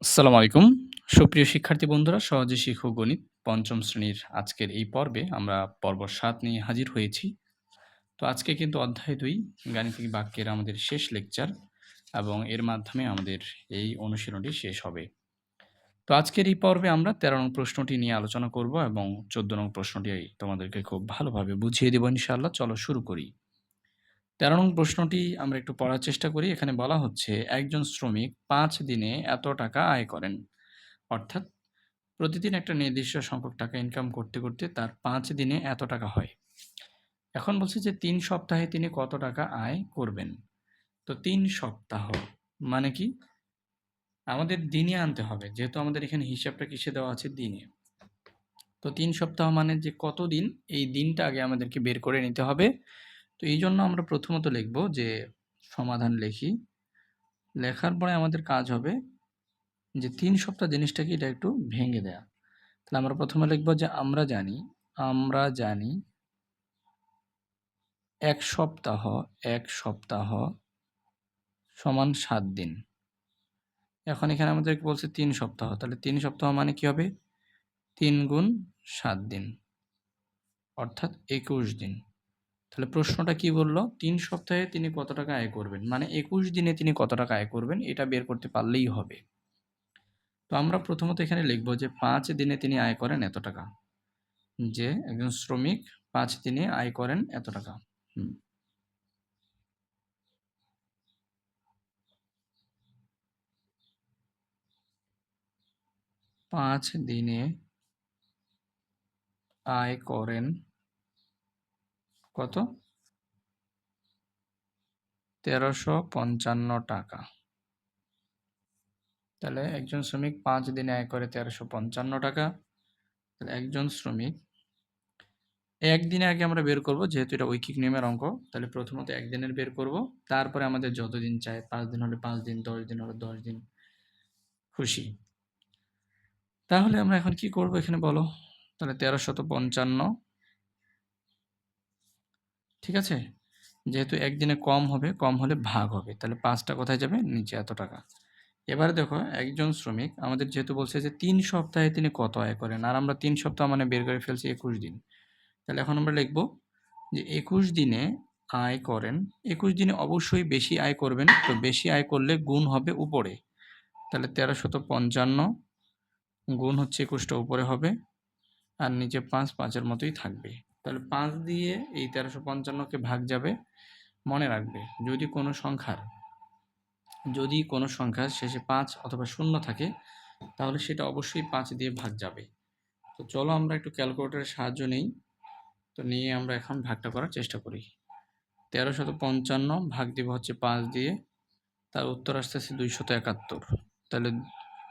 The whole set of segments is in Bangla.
আসসালামু আলাইকুম। সুপ্রিয় শিক্ষার্থী বন্ধুরা, সহজে শিখো গণিত ৫ম শ্রেণীর আজকের এই পর্বে আমরা পর্ব ৭ নিয়ে হাজির হয়েছি। তো আজকে কিন্তু অধ্যায় ২ গাণিতিক বাক্যের আমাদের শেষ লেকচার এবং এর মাধ্যমে আমাদের এই অনুশীলনটি শেষ হবে। তো আজকের এই পর্বে আমরা ১৩ নং প্রশ্নটি নিয়ে আলোচনা করব এবং ১৪ নং প্রশ্নটি তোমাদেরকে খুব ভালোভাবে বুঝিয়ে দেব ইনশাআল্লাহ। চলো শুরু করি। ১৩ নং প্রশ্নটি আমরা একটু পড়ার চেষ্টা করি। এখানে বলা হচ্ছে, একজন শ্রমিক ৫ দিনে এত টাকা আয় করেন। অর্থাৎ প্রতিদিন একটা নির্দিষ্ট সংখ্যক টাকা ইনকাম করতে, করতে তার ৫ দিনে এত টাকা হয়। এখন বলছে যে ৩ সপ্তাহে তিনি কত টাকা আয় করবেন? তো ৩ সপ্তাহ মানে কি? আমাদের দিনে আনতে হবে। যেহেতু আমাদের এখানে হিসাবটা কিসে দেওয়া আছে? দিনে। তো ৩ সপ্তাহ মানে যে কতদিন, এই দিনটা আগে আমাদেরকে বের করে নিতে হবে। তো এইজন্য আমরা প্রথমত লিখব যে সমাধান লিখি। লেখার পরে আমাদের কাজ হবে যে ৩ সপ্তাহ জিনিসটাকে এটা একটু ভেঙে দেয়া। তাহলে আমরা প্রথমে লিখব যে আমরা জানি ১ সপ্তাহ সমান ৭ দিন। এখন এখানে আমাদেরকে বলছে ৩ সপ্তাহ। তাহলে ৩ সপ্তাহ মানে কি হবে? ৩ গুণ ৭ দিন, অর্থাৎ ২১ দিন। তাহলে প্রশ্নটা কি বলল? ৩ সপ্তাহে তিনি কত টাকা আয় করবেন? মানে ২১ দিনে তিনি কত টাকা আয় করবেন এটা বের করতে পারলেই হবে। তো আমরা প্রথমত এখানে লিখব যে ৫ দিনে তিনি আয় করেন এত টাকা। যে একজন শ্রমিক ৫ দিনে আয় করেন এত টাকা। ৫ দিনে আয় করেন কত? ১৩৫৫ টাকা। তাহলে একজন শ্রমিক ৫ দিনে আয় করে ১৩৫৫ টাকা। তাহলে একজন শ্রমিক ১ দিনে আগে আমরা বের করব, যেহেতু এটা ঐকিক নিয়মের অঙ্ক। তাহলে প্রথমত ১ দিনের বের করব। তারপরে আমাদের যত দিন চায়, ৫ দিন হলে ৫ দিন, ১০ দিন হলে ১০ দিন, খুশি। তাহলে আমরা এখন কি করব এখানে বলো? তাহলে ১৩৫৫, ঠিক আছে? যেহেতু ১ দিনে কম হবে, কম হলে ভাগ হবে। তাহলে ৫ টা কোথায় যাবে? নিচে এত টাকা। এবারে দেখো, একজন শ্রমিক আমাদের যেহেতু বলছে যে ৩ সপ্তাহে তিনি কত আয় করেন, আর আমরা ৩ সপ্তাহ মানে বের করে ফেলছি ২১ দিন। তাহলে এখন আমরা লিখব যে ২১ দিনে আয় করেন। ২১ দিনে অবশ্যই বেশি আয় করবেন। তো বেশি আয় করলে গুণ হবে উপরে। তাহলে ১৩৫৫ গুণ হচ্ছে ২১ টা উপরে হবে, আর নিচে ৫, ৫ এর মতোই থাকবে। তাহলে ৫ দিয়ে এই ১৩৫৫ কে ভাগ যাবে। মনে রাখবে, যদি কোনো সংখ্যার শেষে ৫ অথবা ০ থাকে, তাহলে সেটা অবশ্যই ৫ দিয়ে ভাগ যাবে। তো চলো আমরা একটু ক্যালকুলেটরের সাহায্য নেই। তো নিয়ে আমরা এখন ভাগটা করার চেষ্টা করি। ১৩৫৫ ভাগ দিব হচ্ছে ৫ দিয়ে। তার উত্তর আসতেছে ২৭১। তাহলে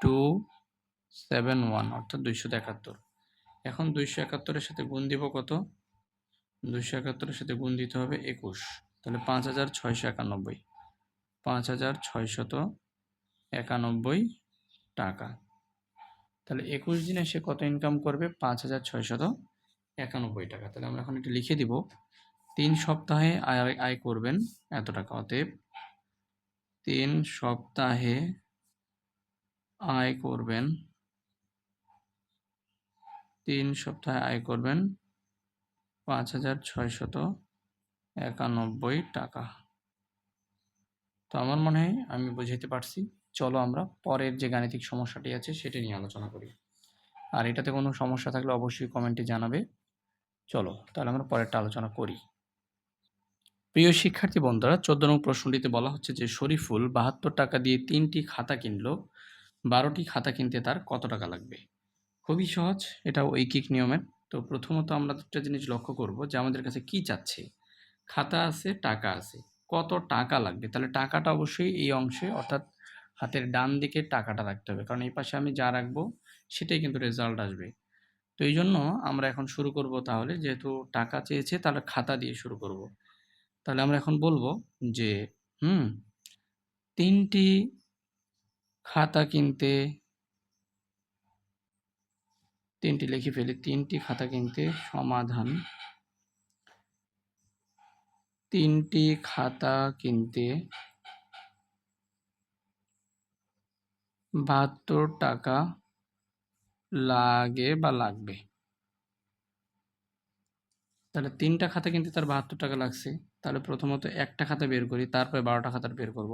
271 অর্থাৎ ২৭১। এখন ২৭১ এর সাথে গুণ দিব কত? ২৭১ এর সাথে গুণ দিতে হবে ২১। তাহলে ৫৬৯১। ৫৬৯১ টাকা। তাহলে ২১ দিনে সে কত ইনকাম করবে? ৫৬৯১ টাকা। তাহলে আমরা এখন এটা লিখে দিব। ৩ সপ্তাহে আয় করবেন এত টাকা। অতএব ৩ সপ্তাহে আয় করবেন ৫৬৯১ টাকা। তো আমার মনে হয় আমি বুঝাইতে পারছি। চলো আমরা পরের যে গাণিতিক সমস্যাটি আছে সেটি নিয়ে আলোচনা করি। আর এটাতে কোনো সমস্যা থাকলে অবশ্যই কমেন্টে জানাবে। চলো তাহলে আমরা পরেরটা আলোচনা করি। প্রিয় শিক্ষার্থী বন্ধুরা, ১৪ নং প্রশ্নটিতে বলা হচ্ছে যে শরীফুল ৭২ টাকা দিয়ে ৩টি খাতা কিনল। ১২টি খাতা কিনতে তার কত টাকা লাগবে? খুবই সহজ, এটা ঐকিক নিয়মের। তো প্রথমত আমরা একটা জিনিস লক্ষ্য করব যে আমাদের কাছে কি চাচ্ছে। খাতা আছে, টাকা আছে, কত টাকা লাগবে? তাহলে টাকাটা অবশ্যই এই অংশে, অর্থাৎ হাতের ডান দিকে টাকাটা রাখতে হবে, কারণ এই পাশে আমি যা রাখবো সেটাই কিন্তু রেজাল্ট আসবে। তো এই জন্য আমরা এখন শুরু করব। তাহলে যেহেতু টাকা চেয়েছে, তাহলে খাতা দিয়ে শুরু করব। তাহলে আমরা এখন বলবো যে ৩টি খাতা কিনতে, ৩টি লিখে ফেলি। ৩টি খাতা কিনতে সমাধান, ৩টি খাতা কিনতে 72 টাকা লাগে বা লাগবে। তাহলে 3টা খাতা কিনতে তার 72 টাকা লাগছে। তাহলে প্রথমত একটা খাতা বের করি, তারপরে 12টা খাতা বের করব।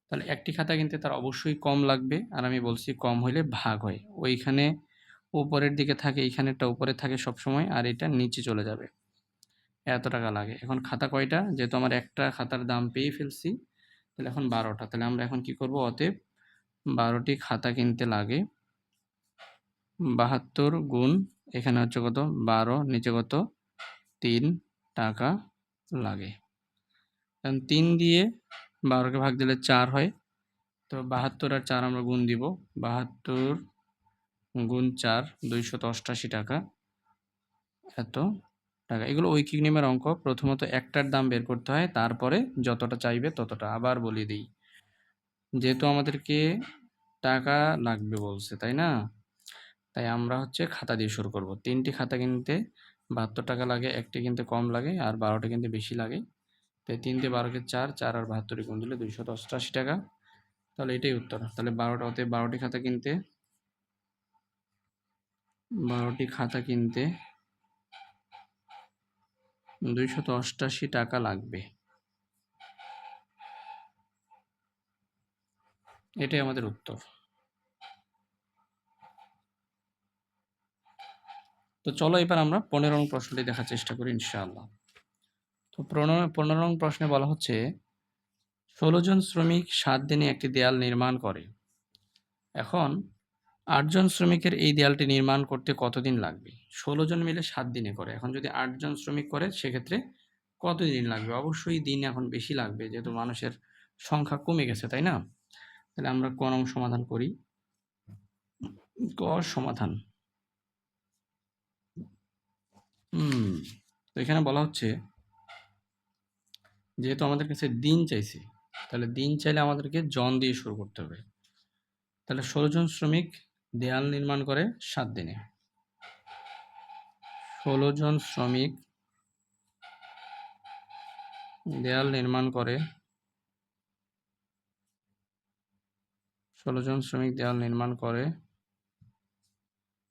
তাহলে একটি খাতা কিনতে তার অবশ্যই কম লাগবে, আর আমি বলছি কম হইলে ভাগ হয়। ওইখানে উপরের দিকে থাকে, এইখানেরটা উপরে থাকে সবসময়, আর এটা নিচে চলে যাবে। এত টাকা লাগে। এখন খাতা কয়টা? যেহেতু আমার একটা খাতার দাম পেয়ে ফেলছি, তাহলে এখন 12টা। তাহলে আমরা এখন কি করব? অতএব 12টি খাতা কিনতে লাগে 72 গুণ এখানে হচ্ছে কত 12, নিচে কত 3 টাকা লাগে। কারণ 3 দিয়ে 12কে ভাগ দিলে 4 হয়। তো 72 আর 4 আমরা গুণ দিব। 72 গুণ 4 288 টাকা। এত টাকা। এগুলো ঐকিক নিয়মের অঙ্ক। প্রথমত একটার দাম বের করতে হয়, তারপরে যতটা চাইবে ততটা। আবার বলে দিই, যেহেতু আমাদেরকে টাকা লাগবে বলছে, তাই না? তাই আমরা হচ্ছে খাতা দিয়ে শুরু করব। 3টি খাতা কিনতে 72 টাকা লাগে, একটি কিনতে কম লাগে, আর 12টা কিনতে বেশি লাগে। তাই 3 দিয়ে 12কে 4, 4 আর 72 গুণ দিলে 288 টাকা। তাহলে এটাই উত্তর। তাহলে 12টি খাতা কিনতে 12টি খাতা কিনতে 288 টাকা লাগবে। এটাই আমাদের উত্তর। তো চলো এবার আমরা 15 নং প্রশ্নটি দেখার চেষ্টা করি ইনশাআল্লাহ। তো 15 নং প্রশ্নে বলা হচ্ছে 16 জন শ্রমিক 7 দিনে একটি দেয়াল নির্মাণ করে। এখন 8 জন শ্রমিকের এই দেয়ালটি নির্মাণ করতে কতদিন লাগবে? 16 জন মিলে 7 দিনে করে। এখন যদি 8 জন শ্রমিক করে সেক্ষেত্রে কতদিন লাগবে? অবশ্যই দিন এখন বেশি লাগবে, যেহেতু মানুষের সংখ্যা কমে গেছে, তাই না? তাহলে আমরা ক নং সমাধান করি। ক সমাধান। তো এখানে বলা হচ্ছে যেহেতু আমাদের কাছে দিন চাইছে, তাহলে দিন চাইলে আমাদেরকে জন দিয়ে শুরু করতে হবে। তাহলে 16 জন শ্রমিক দেয়াল নির্মাণ করে 7 দিনে। 16 জন শ্রমিক দেয়াল নির্মাণ করে 16 জন শ্রমিক দেয়াল নির্মাণ করে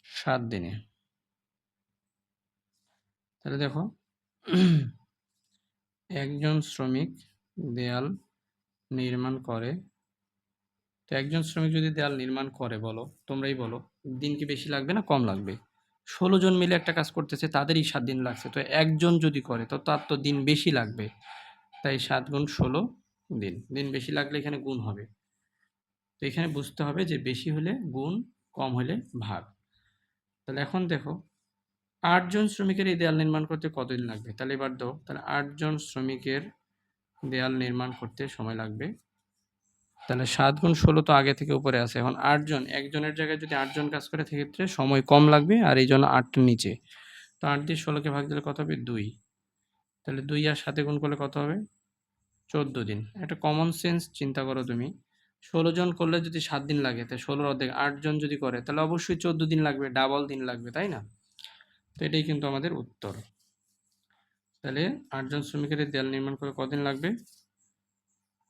7 দিনে। তাহলে দেখো একজন শ্রমিক দেয়াল নির্মাণ করে, তো একজন শ্রমিক যদি দেয়াল নির্মাণ করে, বলো তোমরাই বলো, দিন কি বেশি লাগবে না কম লাগবে? 16 জন মিলে একটা কাজ করতেছে, তাদেরই 7 দিন লাগছে। তো একজন যদি করে তো তার তো দিন বেশি লাগবে। তাই 7 গুণ 16 দিন। দিন বেশি লাগলে এখানে গুণ হবে। তো এখানে বুঝতে হবে যে বেশি হলে গুণ, কম হলে ভাগ। তাহলে এখন দেখো 8 জন শ্রমিকের এই দেয়াল নির্মাণ করতে কতদিন লাগবে? তাহলে এবার দাও, তাহলে 8 জন শ্রমিকের দেয়াল নির্মাণ করতে সময় লাগবে। তাহলে 7 গুণ 16 তো আগে থেকে উপরে আছে। এখন 8 জন, একজনের জায়গায় যদি 8 জন কাজ করে সেক্ষেত্রে সময় কম লাগবে, আর এই জন্য 8 নিচে। তো 8 দিয়ে 16কে ভাগ দিলে কত হবে? 2। তাহলে 2 আর 7 গুণ করলে কত হবে? 14 দিন। একটা কমন সেন্স চিন্তা করো তুমি। 16 জন করলে যদি 7 দিন লাগে, তাই 16 অর্ধেক 8 জন যদি করে তাহলে অবশ্যই 14 দিন লাগবে, ডাবল দিন লাগবে, তাই না? তো এটাই কিন্তু আমাদের উত্তর। তাহলে 8 জন শ্রমিকের দেয়াল নির্মাণ করে কতদিন লাগবে?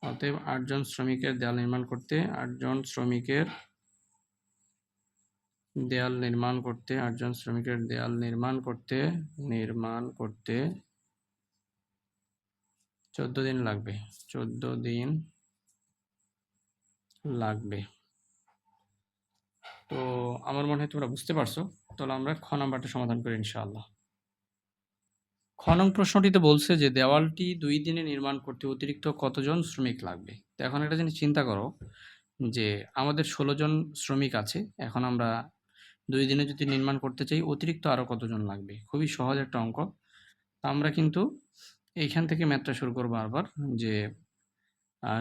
অতএব 8 জন শ্রমিকের দেয়াল নির্মাণ করতে 8 জন শ্রমিকের দেয়াল নির্মাণ করতে 8 জন শ্রমিকের দেয়াল নির্মাণ করতে 14 দিন লাগবে। 14 দিন লাগবে। তো আমার মনে হয় তোমরা বুঝতে পারছো। তাহলে আমরা খ নাম্বারটা সমাধান করি ইনশাআল্লাহ। খ নং প্রশ্নটিতে বলছে যে দেওয়ালটি 2 দিনে নির্মাণ করতে অতিরিক্ত কতজন শ্রমিক লাগবে? তো এখন একটা জিনিস চিন্তা করো যে আমাদের 16 জন শ্রমিক আছে। এখন আমরা 2 দিনে যদি নির্মাণ করতে চাই অতিরিক্ত আরও কতজন লাগবে? খুবই সহজ একটা অঙ্ক। তো আমরা কিন্তু এইখান থেকে ম্যাথটা শুরু করবো আবার, যে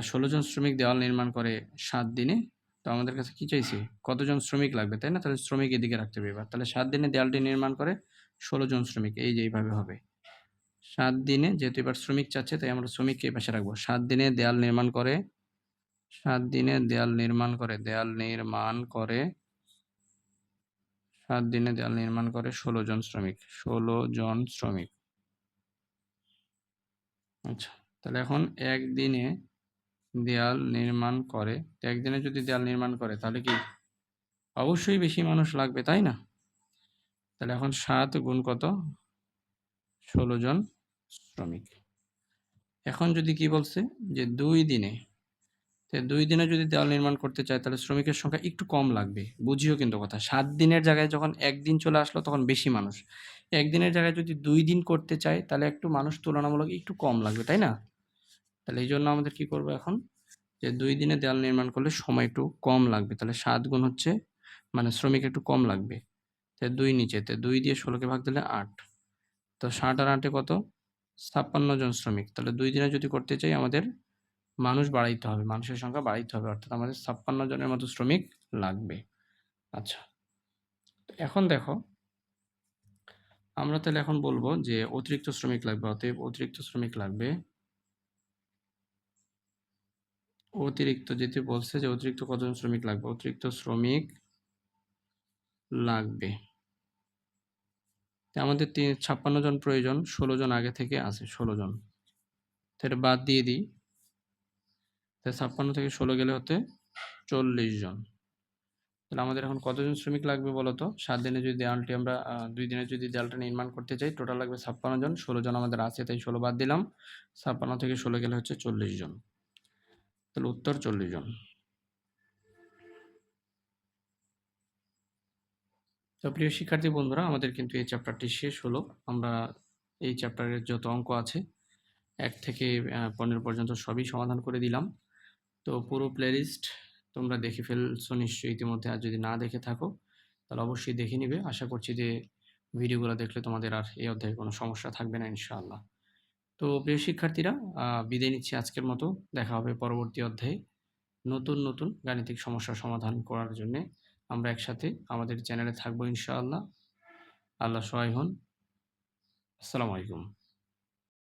16 জন শ্রমিক দেওয়াল নির্মাণ করে 7 দিনে। তো আমাদের কাছে কি চাইছে? কতজন শ্রমিক লাগবে, তাই না? তাহলে শ্রমিক এদিকে রাখতে হবে এবার। তাহলে 7 দিনে দেয়ালটি নির্মাণ করে 16 জন শ্রমিক, এই যে এইভাবে হবে। 7 দিনে, যেহেতু এবার শ্রমিক চাচ্ছে তাই আমরা শ্রমিককে এই পাশে রাখবো। 7 দিনে দেয়াল নির্মাণ করে 7 দিনে দেয়াল নির্মাণ করে 7 দিনে দেয়াল নির্মাণ করে 16 জন শ্রমিক। 16 জন শ্রমিক। আচ্ছা, তাহলে এখন একদিনে দেয়াল নির্মাণ করে, তো একদিনে যদি দেয়াল নির্মাণ করে তাহলে কি অবশ্যই বেশি মানুষ লাগবে, তাই না? তাহলে এখন ৭ গুণ কত, ১৬ জন শ্রমিক। এখন যদি কি বলছে যে ২ দিনে, তো ২ দিনে যদি দেওয়াল নির্মাণ করতে চায় তাহলে শ্রমিকের সংখ্যা একটু কম লাগবে। বুঝিও কিন্তু কথা। ৭ দিনের জায়গায় যখন ১ দিন চলে আসলো তখন বেশি মানুষ। ১ দিনের জায়গায় যদি ২ দিন করতে চায় তাহলে একটু মানুষ তুলনামূলক একটু কম লাগবে, তাই না? তাহলে এইজন্য আমাদের কি করব এখন, যে ২ দিনে দেয়াল নির্মাণ করলে সময় একটু কম লাগবে। তাহলে ৭ গুণ হচ্ছে মানে শ্রমিক একটু কম লাগবে। তাই ২ নিচে, তাই ২ দিয়ে ১৬ কে ভাগ দিলে ৮। তো ৬০ আর ৮ এ কত? ৫৬ জন শ্রমিক। তাহলে ২ দিনে যদি করতে চাই আমাদের মানুষ বাড়াইতে হবে, মানুষের সংখ্যা বাড়াইতে হবে। অর্থাৎ আমাদের ৫৬ জনের মতো শ্রমিক লাগবে। আচ্ছা, এখন দেখো আমরা তাহলে এখন বলব যে অতিরিক্ত শ্রমিক লাগবে। অতএব অতিরিক্ত শ্রমিক লাগবে। অতিরিক্ত যেটি বলছে যে অতিরিক্ত কতজন শ্রমিক লাগবে? অতিরিক্ত শ্রমিক লাগবে। তো আমাদের ৫৬ জন প্রয়োজন, ১৬ জন আগে থেকে আছে, ১৬ জন। তো এটা বাদ দিয়ে দিই। তাই ৫৬ থেকে ১৬ গেলে হতে ৪০ জন। তাহলে আমাদের এখন কতজন শ্রমিক লাগবে বলো তো? ৭ দিনে যদি দেওয়ালটি আমরা ২ দিনে যদি দেওয়ালটা নির্মাণ করতে চাই, টোটাল লাগবে ৫৬ জন। ১৬ জন আমাদের আছে, তাই ১৬ বাদ দিলাম। ৫৬ থেকে ১৬ গেলে হচ্ছে ৪০ জন। তাহলে উত্তর ৪০ জন। তো প্রিয় শিক্ষার্থী বন্ধুরা, আমাদের কিন্তু এই চ্যাপ্টারটি শেষ হলো। আমরা এই চ্যাপ্টারের যত অঙ্ক আছে ১ থেকে ১৫ পর্যন্ত সবই সমাধান করে দিলাম। তো পুরো প্লেলিস্ট তোমরা দেখে ফেলছো নিশ্চয়ই ইতিমধ্যে, আর যদি না দেখে থাকো তাহলে অবশ্যই দেখে নিবে। আশা করছি যে ভিডিওগুলো দেখলে তোমাদের আর এই অধ্যায়ে কোনো সমস্যা থাকবে না ইনশাআল্লাহ। তো প্রিয় শিক্ষার্থীরা, বিদায় নিচ্ছি আজকের মতো। দেখা হবে পরবর্তী অধ্যায়ে নতুন নতুন গাণিতিক সমস্যার সমাধান করার জন্যে। আমরা একসাথে আমাদের চ্যানেলে থাকবো ইনশাআল্লাহ। আল্লাহ সহায় হন। আসসালামু আলাইকুম।